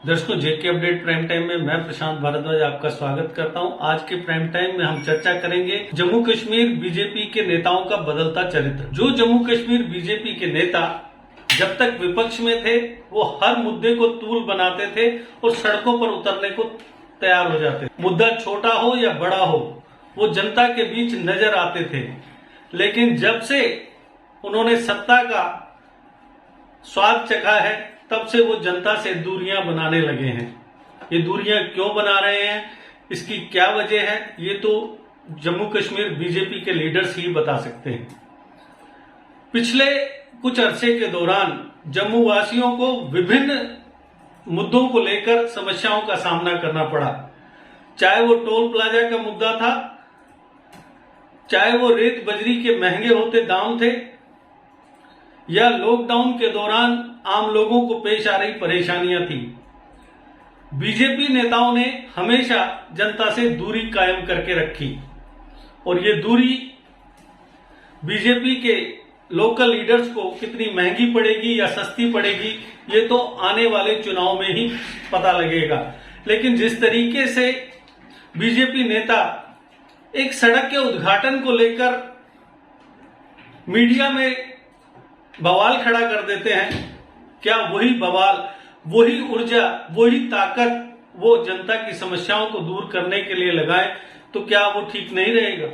दर्शकों, जेके update prime time में मैं प्रशांत भारद्वाज आपका स्वागत करता हूं। आज के प्राइम टाइम में हम चर्चा करेंगे जम्मू कश्मीर बीजेपी के नेताओं का बदलता चरित्र। जो जम्मू कश्मीर बीजेपी के नेता जब तक विपक्ष में थे वो हर मुद्दे को तूल बनाते थे और सड़कों पर उतरने को तैयार हो जाते थे। मुद्दा छोटा हो या बड़ा हो, वो जनता के बीच नजर आते थे। लेकिन जब से उन्होंने सत्ता का स्वाद चखा है, तब से वो जनता से दूरियां बनाने लगे हैं। ये दूरियां क्यों बना रहे हैं, इसकी क्या वजह है, ये तो जम्मू कश्मीर बीजेपी के लीडर्स ही बता सकते हैं। पिछले कुछ अरसे के दौरान जम्मू वासियों को विभिन्न मुद्दों को लेकर समस्याओं का सामना करना पड़ा। चाहे वो टोल प्लाजा का मुद्दा था, चाहे वो रेत बजरी के महंगे होते दाम थे, या लॉकडाउन के दौरान आम लोगों को पेश आ रही परेशानियां थी। बीजेपी नेताओं ने हमेशा जनता से दूरी कायम करके रखी और ये दूरी बीजेपी के लोकल लीडर्स को कितनी महंगी पड़ेगी या सस्ती पड़ेगी, ये तो आने वाले चुनाव में ही पता लगेगा। लेकिन जिस तरीके से बीजेपी नेता एक सड़क के उद्घाटन को लेकर मीडिया में बवाल खड़ा कर देते हैं, क्या वही बवाल, वही ऊर्जा, वही ताकत वो जनता की समस्याओं को दूर करने के लिए लगाए तो क्या वो ठीक नहीं रहेगा?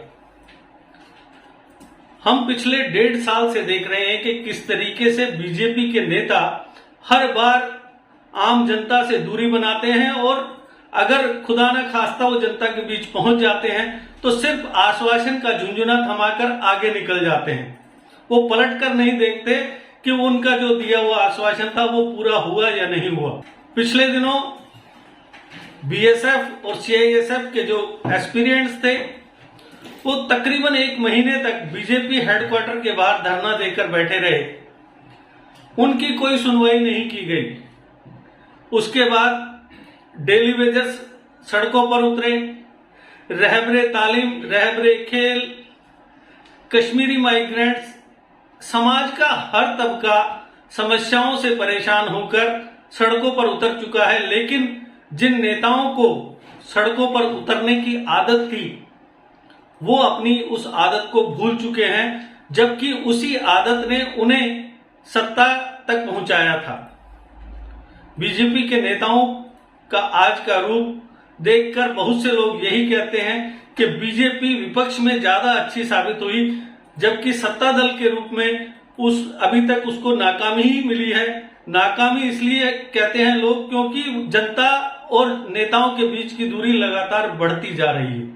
हम पिछले 1.5 साल से देख रहे हैं कि किस तरीके से बीजेपी के नेता हर बार आम जनता से दूरी बनाते हैं और अगर खुदा न खास्ता वो जनता के बीच पहुंच जाते हैं तो सिर्फ आश्वासन का झुंझुना थमाकर आगे निकल जाते हैं। वो पलट कर नहीं देखते कि उनका जो दिया हुआ आश्वासन था वो पूरा हुआ या नहीं हुआ। पिछले दिनों बीएसएफ और सीआईएसएफ के जो एस्पिरेंट्स थे वो तकरीबन 1 महीने तक बीजेपी हेडक्वार्टर के बाहर धरना देकर बैठे रहे। उनकी कोई सुनवाई नहीं की गई। उसके बाद डेली वेजर्स सड़कों पर उतरे, रहबरे तालीम, रहबरे खेल, कश्मीरी माइग्रेंट्स, समाज का हर तबका समस्याओं से परेशान होकर सड़कों पर उतर चुका है। लेकिन जिन नेताओं को सड़कों पर उतरने की आदत थी वो अपनी उस आदत को भूल चुके हैं, जबकि उसी आदत ने उन्हें सत्ता तक पहुंचाया था। बीजेपी के नेताओं का आज का रूप देखकर बहुत से लोग यही कहते हैं कि बीजेपी विपक्ष में ज्यादा अच्छी साबित हुई, जबकि सत्ता दल के रूप में अभी तक उसको नाकामी ही मिली है। नाकामी इसलिए कहते हैं लोग क्योंकि जनता और नेताओं के बीच की दूरी लगातार बढ़ती जा रही है।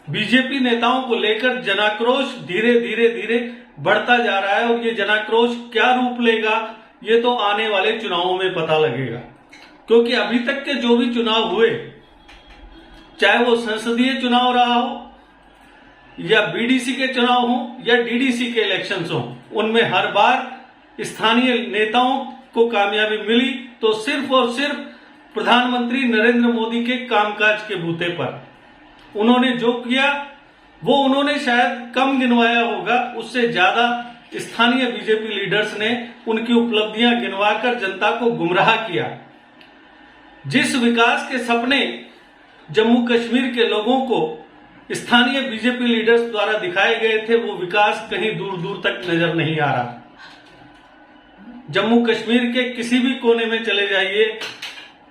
बीजेपी नेताओं को लेकर जनाक्रोश धीरे धीरे बढ़ता जा रहा है और ये जनाक्रोश क्या रूप लेगा ये तो आने वाले चुनावों में पता लगेगा। क्योंकि अभी तक के जो भी चुनाव हुए, चाहे वो संसदीय चुनाव रहा हो या बीडीसी के चुनाव हो या डीडीसी के इलेक्शंस हो, उनमें हर बार स्थानीय नेताओं को कामयाबी मिली तो सिर्फ और सिर्फ प्रधानमंत्री नरेंद्र मोदी के कामकाज के बूते पर। उन्होंने जो किया वो उन्होंने शायद कम गिनवाया होगा, उससे ज्यादा स्थानीय बीजेपी लीडर्स ने उनकी उपलब्धियां गिनवाकर जनता को गुमराह किया। जिस विकास के सपने जम्मू कश्मीर के लोगों को स्थानीय बीजेपी लीडर्स द्वारा दिखाए गए थे वो विकास कहीं दूर दूर तक नजर नहीं आ रहा। जम्मू कश्मीर के किसी भी कोने में चले जाइए,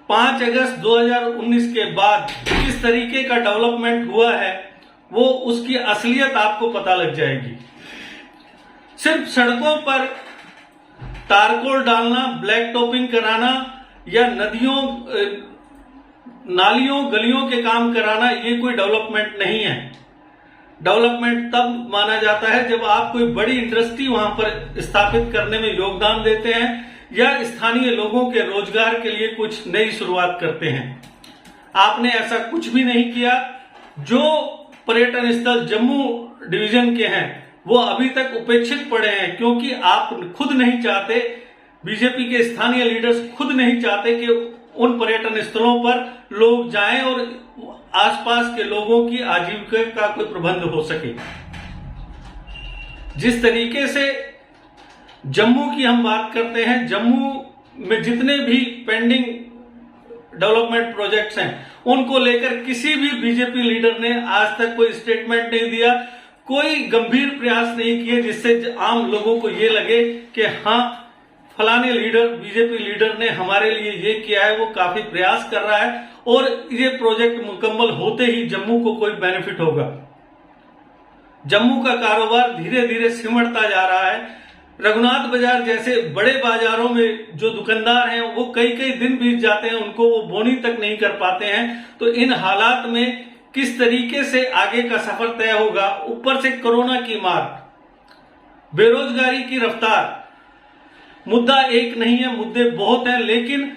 5 अगस्त 2019 के बाद किस तरीके का डेवलपमेंट हुआ है वो उसकी असलियत आपको पता लग जाएगी। सिर्फ सड़कों पर तारकोल डालना, ब्लैक टॉपिंग कराना या नदियों नालियों गलियों के काम कराना ये कोई डेवलपमेंट नहीं है। डेवलपमेंट तब माना जाता है जब आप कोई बड़ी इंडस्ट्री वहां पर स्थापित करने में योगदान देते हैं या स्थानीय लोगों के रोजगार के लिए कुछ नई शुरुआत करते हैं। आपने ऐसा कुछ भी नहीं किया। जो पर्यटन स्थल जम्मू डिवीजन के हैं वो अभी तक उपेक्षित पड़े हैं क्योंकि आप खुद नहीं चाहते, बीजेपी के स्थानीय लीडर्स खुद नहीं चाहते कि उन पर्यटन स्थलों पर लोग जाएं और आसपास के लोगों की आजीविका का कोई प्रबंध हो सके। जिस तरीके से जम्मू की हम बात करते हैं, जम्मू में जितने भी पेंडिंग डेवलपमेंट प्रोजेक्ट्स हैं, उनको लेकर किसी भी बीजेपी लीडर ने आज तक कोई स्टेटमेंट नहीं दिया, कोई गंभीर प्रयास नहीं किए जिससे आम लोगों को ये लगे कि हाँ, फलाने लीडर, बीजेपी लीडर ने हमारे लिए ये किया है, वो काफी प्रयास कर रहा है और ये प्रोजेक्ट मुकम्मल होते ही जम्मू को कोई बेनिफिट होगा। जम्मू का कारोबार धीरे धीरे सिमटता जा रहा है। रघुनाथ बाजार जैसे बड़े बाजारों में जो दुकानदार हैं वो कई कई दिन बीत जाते हैं, उनको वो बोनी तक नहीं कर पाते हैं। तो इन हालात में किस तरीके से आगे का सफर तय होगा, ऊपर से कोरोना की मार, बेरोजगारी की रफ्तार, मुद्दा एक नहीं है, मुद्दे बहुत हैं, लेकिन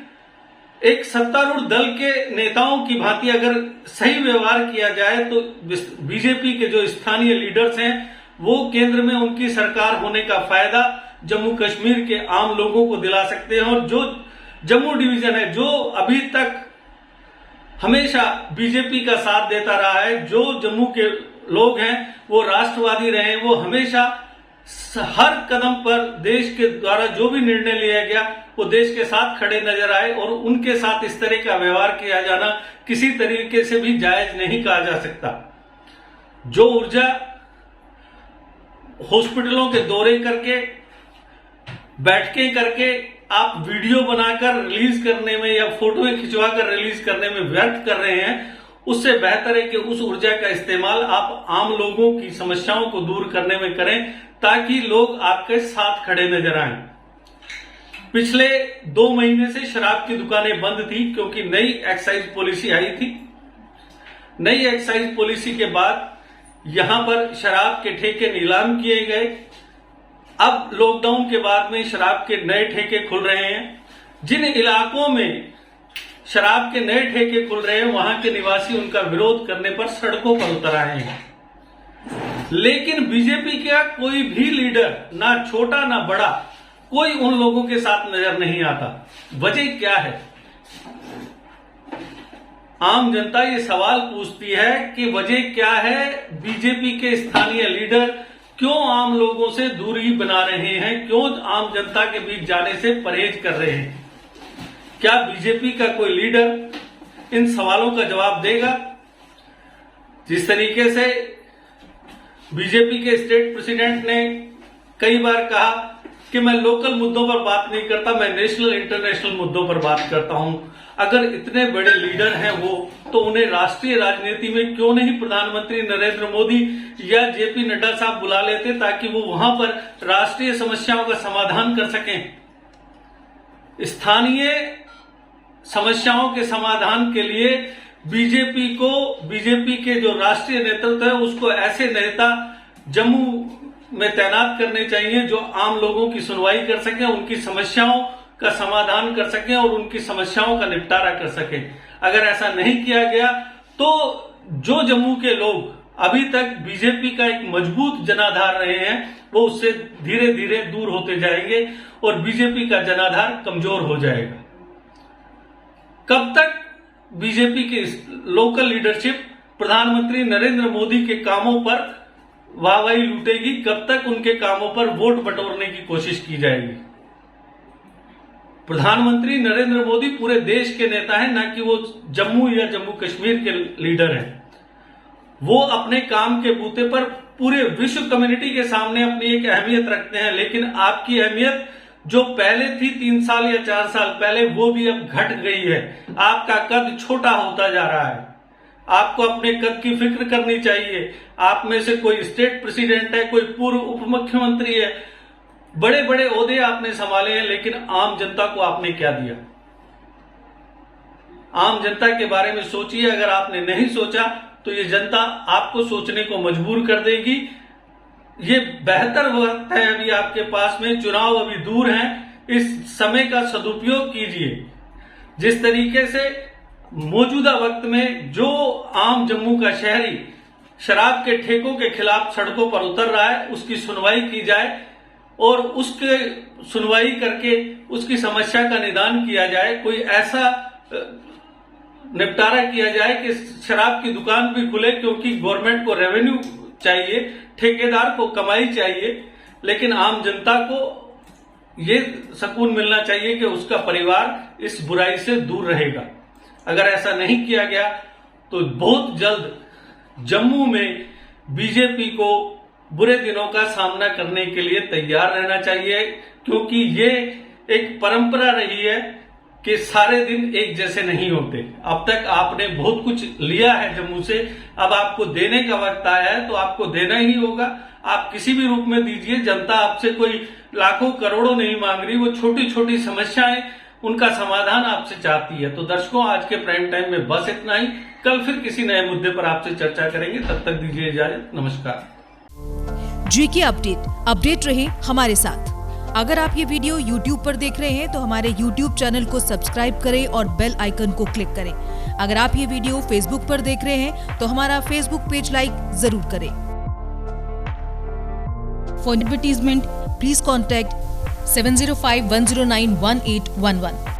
एक सत्तारूढ़ दल के नेताओं की भांति अगर सही व्यवहार किया जाए तो बीजेपी के जो स्थानीय लीडर्स हैं वो केंद्र में उनकी सरकार होने का फायदा जम्मू कश्मीर के आम लोगों को दिला सकते हैं। और जो जम्मू डिवीजन है, जो अभी तक हमेशा बीजेपी का साथ देता रहा है, जो जम्मू के लोग हैं वो राष्ट्रवादी रहे, वो हमेशा हर कदम पर देश के द्वारा जो भी निर्णय लिया गया वो देश के साथ खड़े नजर आए और उनके साथ इस तरह का व्यवहार किया जाना किसी तरीके से भी जायज नहीं कहा जा सकता। जो ऊर्जा हॉस्पिटलों के दौरे करके, बैठकें करके आप वीडियो बनाकर रिलीज करने में या फोटोएं खिंचवाकर रिलीज करने में व्यर्थ कर रहे हैं, उससे बेहतर है कि उस ऊर्जा का इस्तेमाल आप आम लोगों की समस्याओं को दूर करने में करें ताकि लोग आपके साथ खड़े नजर आएं। पिछले 2 महीने से शराब की दुकानें बंद थी क्योंकि नई एक्साइज पॉलिसी आई थी। नई एक्साइज पॉलिसी के बाद यहां पर शराब के ठेके नीलाम किए गए। अब लॉकडाउन के बाद में शराब के नए ठेके खुल रहे हैं। जिन इलाकों में शराब के नए ठेके खुल रहे हैं वहां के निवासी उनका विरोध करने पर सड़कों पर उतर आए हैं, लेकिन बीजेपी का कोई भी लीडर, ना छोटा ना बड़ा, कोई उन लोगों के साथ नजर नहीं आता। वजह क्या है? आम जनता ये सवाल पूछती है कि वजह क्या है? बीजेपी के स्थानीय लीडर क्यों आम लोगों से दूरी बना रहे हैं, क्यों आम जनता के बीच जाने से परहेज कर रहे हैं? क्या बीजेपी का कोई लीडर इन सवालों का जवाब देगा? जिस तरीके से बीजेपी के स्टेट प्रेसिडेंट ने कई बार कहा कि मैं लोकल मुद्दों पर बात नहीं करता, मैं नेशनल इंटरनेशनल मुद्दों पर बात करता हूं। अगर इतने बड़े लीडर हैं वो, तो उन्हें राष्ट्रीय राजनीति में क्यों नहीं प्रधानमंत्री नरेंद्र मोदी या जेपी नड्डा साहब बुला लेते ताकि वो वहां पर राष्ट्रीय समस्याओं का समाधान कर सकें। स्थानीय समस्याओं के समाधान के लिए बीजेपी के जो राष्ट्रीय नेतृत्व है उसको ऐसे नेता जम्मू में तैनात करने चाहिए जो आम लोगों की सुनवाई कर सके, उनकी समस्याओं का समाधान कर सके और उनकी समस्याओं का निपटारा कर सके। अगर ऐसा नहीं किया गया तो जो जम्मू के लोग अभी तक बीजेपी का एक मजबूत जनाधार रहे हैं वो उससे धीरे धीरे दूर होते जाएंगे और बीजेपी का जनाधार कमजोर हो जाएगा। कब तक बीजेपी की लोकल लीडरशिप प्रधानमंत्री नरेंद्र मोदी के कामों पर वाहवाही लूटेगी? कब तक उनके कामों पर वोट बटोरने की कोशिश की जाएगी? प्रधानमंत्री नरेंद्र मोदी पूरे देश के नेता हैं, ना कि वो जम्मू या जम्मू कश्मीर के लीडर हैं। वो अपने काम के बूते पर पूरे विश्व कम्युनिटी के सामने अपनी एक अहमियत रखते हैं, लेकिन आपकी अहमियत जो पहले थी 3 साल या 4 साल पहले, वो भी अब घट गई है। आपका कद छोटा होता जा रहा है। आपको अपने कद की फिक्र करनी चाहिए। आप में से कोई स्टेट प्रेसिडेंट है, कोई पूर्व उप मुख्यमंत्री है, बड़े बड़े ओहदे आपने संभाले हैं, लेकिन आम जनता को आपने क्या दिया? आम जनता के बारे में सोचिए। अगर आपने नहीं सोचा तो ये जनता आपको सोचने को मजबूर कर देगी। ये बेहतर वक्त है अभी आपके पास में, चुनाव अभी दूर हैं, इस समय का सदुपयोग कीजिए। जिस तरीके से मौजूदा वक्त में जो आम जम्मू का शहरी शराब के ठेकों के खिलाफ सड़कों पर उतर रहा है उसकी सुनवाई की जाए और उसके सुनवाई करके उसकी समस्या का निदान किया जाए। कोई ऐसा निपटारा किया जाए कि शराब की दुकान भी खुले, क्योंकि गवर्नमेंट को रेवेन्यू चाहिए, ठेकेदार को कमाई चाहिए, लेकिन आम जनता को ये सुकून मिलना चाहिए कि उसका परिवार इस बुराई से दूर रहेगा। अगर ऐसा नहीं किया गया तो बहुत जल्द जम्मू में बीजेपी को बुरे दिनों का सामना करने के लिए तैयार रहना चाहिए, क्योंकि ये एक परंपरा रही है कि सारे दिन एक जैसे नहीं होते। अब तक आपने बहुत कुछ लिया है जम्मू से, अब आपको देने का वक्त आया है तो आपको देना ही होगा। आप किसी भी रूप में दीजिए, जनता आपसे कोई लाखों करोड़ों नहीं मांग रही, वो छोटी छोटी समस्याएं उनका समाधान आपसे चाहती है। तो दर्शकों, आज के प्राइम टाइम में बस इतना ही। कल फिर किसी नए मुद्दे पर आपसे चर्चा करेंगे, तब तक दीजिए इजाजत। नमस्कार। जीके अपडेट रहे हमारे साथ। अगर आप ये वीडियो YouTube पर देख रहे हैं तो हमारे YouTube चैनल को सब्सक्राइब करें और बेल आइकन को क्लिक करें। अगर आप ये वीडियो Facebook पर देख रहे हैं तो हमारा Facebook पेज लाइक जरूर करें। For advertisement please contact 7051091811।